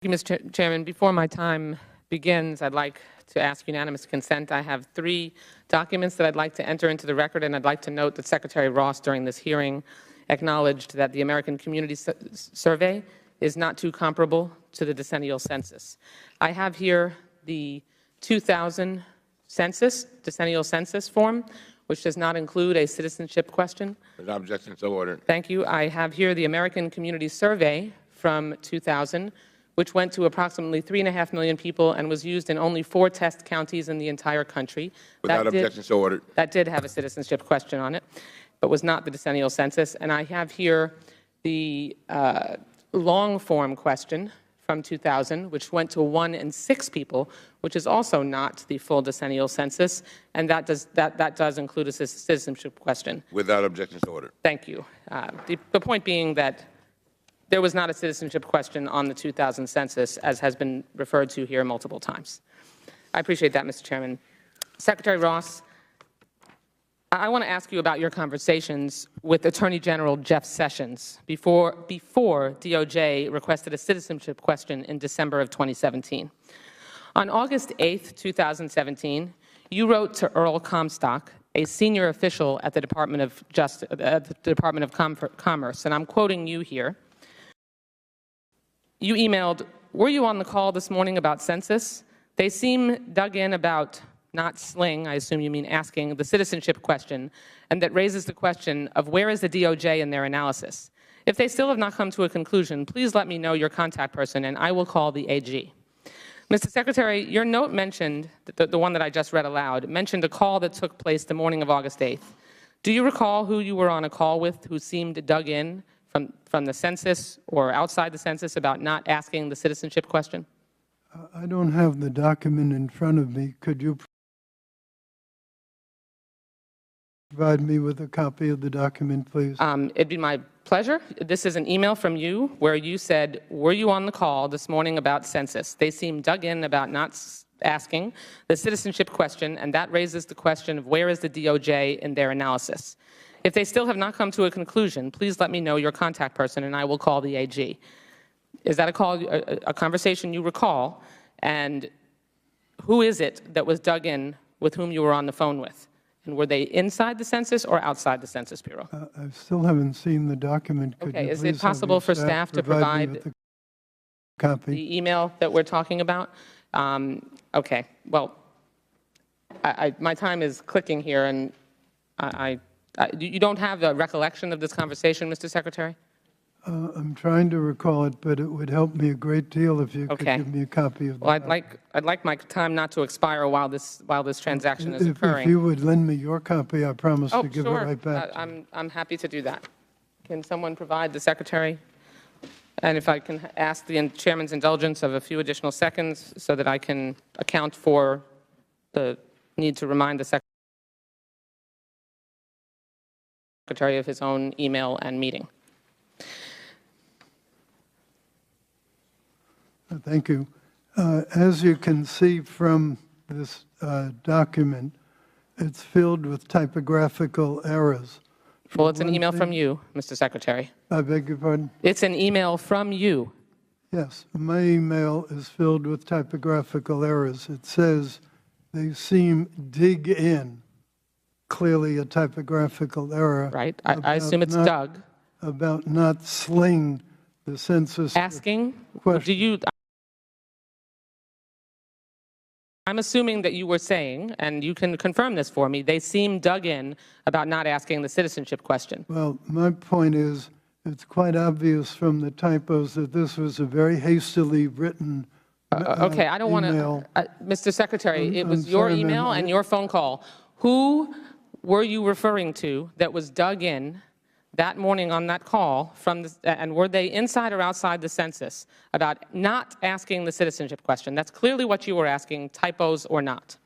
Thank you, Mr. Chairman. Before my time begins, I'd like to ask unanimous consent. I have 3 documents that I'd like to enter into the record, and I'd like to note that Secretary Ross, during this hearing, acknowledged that the American Community Survey is not too comparable to the decennial census. I have here the 2000 census, decennial census form, which does not include a citizenship question. Without objection, so ordered. Thank you. I have here the American Community Survey from 2000, which went to approximately 3.5 million people and was used in only 4 test counties in the entire country. Without objection, so ordered. That did have a citizenship question on it, but was not the decennial census. And I have here the long form question from 2000, which went to 1 in 6 people, which is also not the full decennial census, and that does include a citizenship question. Without objection, so ordered. Thank you. The point being that there was not a citizenship question on the 2000 census, as has been referred to here multiple times. I appreciate that, Mr. Chairman. Secretary Ross, I want to ask you about your conversations with Attorney General Jeff Sessions before DOJ requested a citizenship question in December of 2017. On August 8, 2017, you wrote to Earl Comstock, a senior official at the Department of Commerce, and I'm quoting you here. You emailed, "Were you on the call this morning about census? They seem dug in about not sling," I assume you mean asking, "the citizenship question, and that raises the question of where is the DOJ in their analysis? If they still have not come to a conclusion, please let me know your contact person and I will call the AG." Mr. Secretary, your note mentioned, the one that I just read aloud, mentioned a call that took place the morning of August 8th. Do you recall who you were on a call with who seemed dug in from the census or outside the census about not asking the citizenship question? I don't have the document in front of me. Could you provide me with a copy of the document, please? It'd be my pleasure. This is an email from you where you said, "Were you on the call this morning about census? They seem dug in about not asking the citizenship question, and that raises the question of where is the DOJ in their analysis. If they still have not come to a conclusion, please let me know your contact person and I will call the AG." Is that a conversation you recall? And who is it that was dug in with whom you were on the phone with? And were they inside the census or outside the Census Bureau? I still haven't seen the document. Could Okay, you is please it possible for staff to provide me with a copy? the email that we're talking about? Okay, well, my time is clicking here, and you don't have a recollection of this conversation, Mr. Secretary? I'm trying to recall it, but it would help me a great deal if you could give me a copy of Well, that. I'd like my time not to expire while this transaction is occurring. If you would lend me your copy, I promise to give it right back. I'm happy to do that. Can someone provide the Secretary? And if I can ask the Chairman's indulgence of a few additional seconds so that I can account for the need to remind the Secretary of his own email and meeting. Thank you. As you can see from this document, it's filled with typographical errors. Well, it's an email from you, Mr. Secretary. I beg your pardon? It's an email from you. Yes, my email is filled with typographical errors. It says, "They seem dig in." Clearly a typographical error. Right. I assume it's Doug. About not sling the census. Asking? Question. I'm assuming that you were saying, and you can confirm this for me, they seem dug in about not asking the citizenship question. Well, my point is, it's quite obvious from the typos that this was a very hastily written okay, I don't want to, Mr. Secretary, it was your email and your phone call. Who were you referring to that was dug in that morning on that call and were they inside or outside the census about not asking the citizenship question? That's clearly what you were asking, typos or not.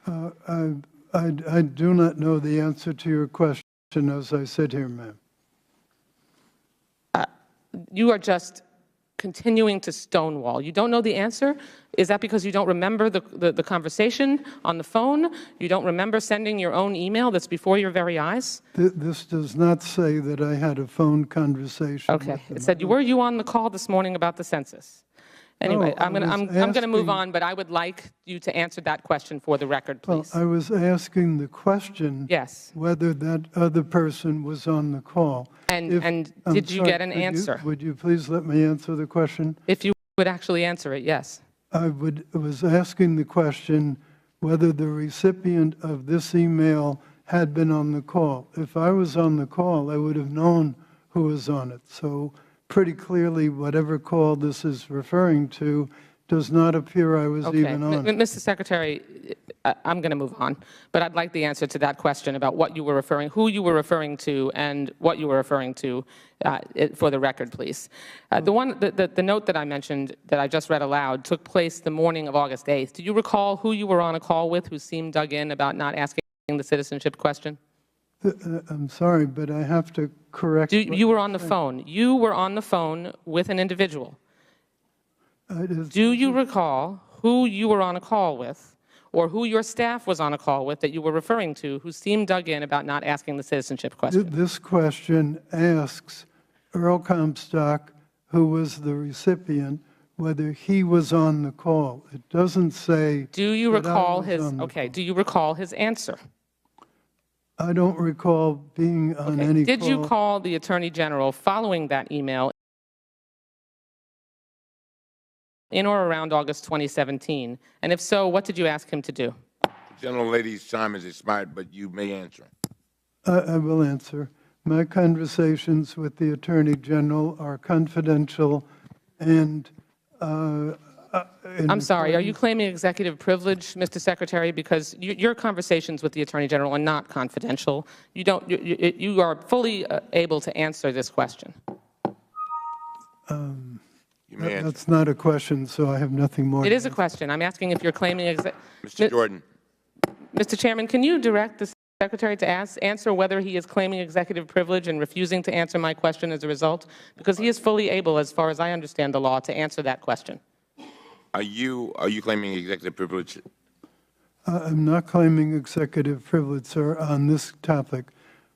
I do not know the answer to your question as I sit here, ma'am. You are just continuing to stonewall? You don't know the answer? Is that because you don't remember the conversation on the phone? You don't remember sending your own email that's before your very eyes? This does not say that I had a phone conversation. Okay. with them. It said, were you on the call this morning about the census? Anyway, No, I'm going to move on, but I would like you to answer that question for the record, Well, please. I was asking the question Yes. whether that other person was on the call. And I'm did you sorry, get an answer? Would you please let me answer the question? If you would actually answer it, yes. I was asking the question whether the recipient of this email had been on the call. If I was on the call, I would have known who was on it. So pretty clearly, whatever call this is referring to does not appear I was Okay. even on it. Mr. Secretary, I'm going to move on, but I'd like the answer to that question about what you were referring, who you were referring to, and what you were referring to for the record, please. The note that I mentioned, that I just read aloud, took place the morning of August 8th. Do you recall who you were on a call with who seemed dug in about not asking the citizenship question? I'm sorry, but I have to correct. You were on the phone. You were on the phone with an individual. Do you recall who you were on a call with, or who your staff was on a call with that you were referring to, who seemed dug in about not asking the citizenship question? This question asks Earl Comstock, who was the recipient, whether he was on the call. It doesn't say. Do you that I recall was his? on the Okay. call. Do you recall his answer? I don't recall being on Okay. any Did call. you call the Attorney General following that email in or around August 2017? And if so, what did you ask him to do? The gentlelady's time has expired, but you may answer. I will answer. My conversations with the Attorney General are confidential and I'm sorry, are you claiming executive privilege, Mr. Secretary? Because your conversations with the Attorney General are not confidential. You are fully able to answer this question. You may answer. That's not a question, so I have nothing more. It to is a answer. question. I'm asking if you're claiming Mr. Jordan. Mr. Chairman, can you direct the Secretary to answer whether he is claiming executive privilege and refusing to answer my question as a result? Because he is fully able, as far as I understand the law, to answer that question. Are you claiming executive privilege? I'm not claiming executive privilege, sir, on this topic.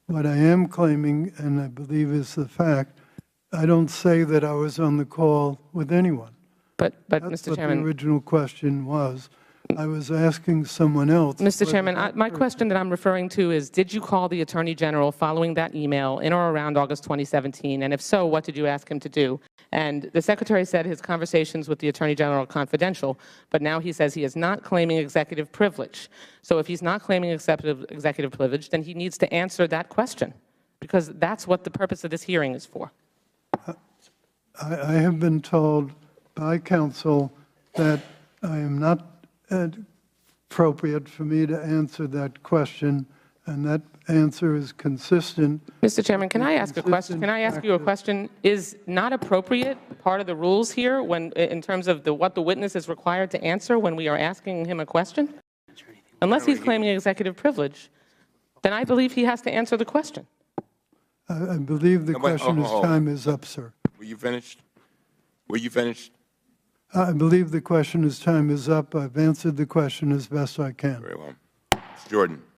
What I am claiming, and I believe is the fact, I don't say that I was on the call with anyone. But That's Mr. what Chairman, the original question was. I was asking someone else. Mr. whether Chairman, that my person- question that I'm referring to is, did you call the Attorney General following that email in or around August 2017? And if so, what did you ask him to do? And the Secretary said his conversations with the Attorney General are confidential, but now he says he is not claiming executive privilege. So if he's not claiming executive privilege, then he needs to answer that question, because that's what the purpose of this hearing is for. I have been told by counsel that I am not appropriate for me to answer that question, and that answer is consistent. Mr. Chairman, can I ask a question? Can I ask you a question? Is not appropriate part of the rules here when, in terms of what the witness is required to answer when we are asking him a question? Unless he's claiming executive privilege, then I believe he has to answer the question. I believe the No, wait, questioner's time is up, sir. Were you finished? Were you finished? I believe the questioner's time is up. I've answered the question as best I can. Very well. Mr. Jordan.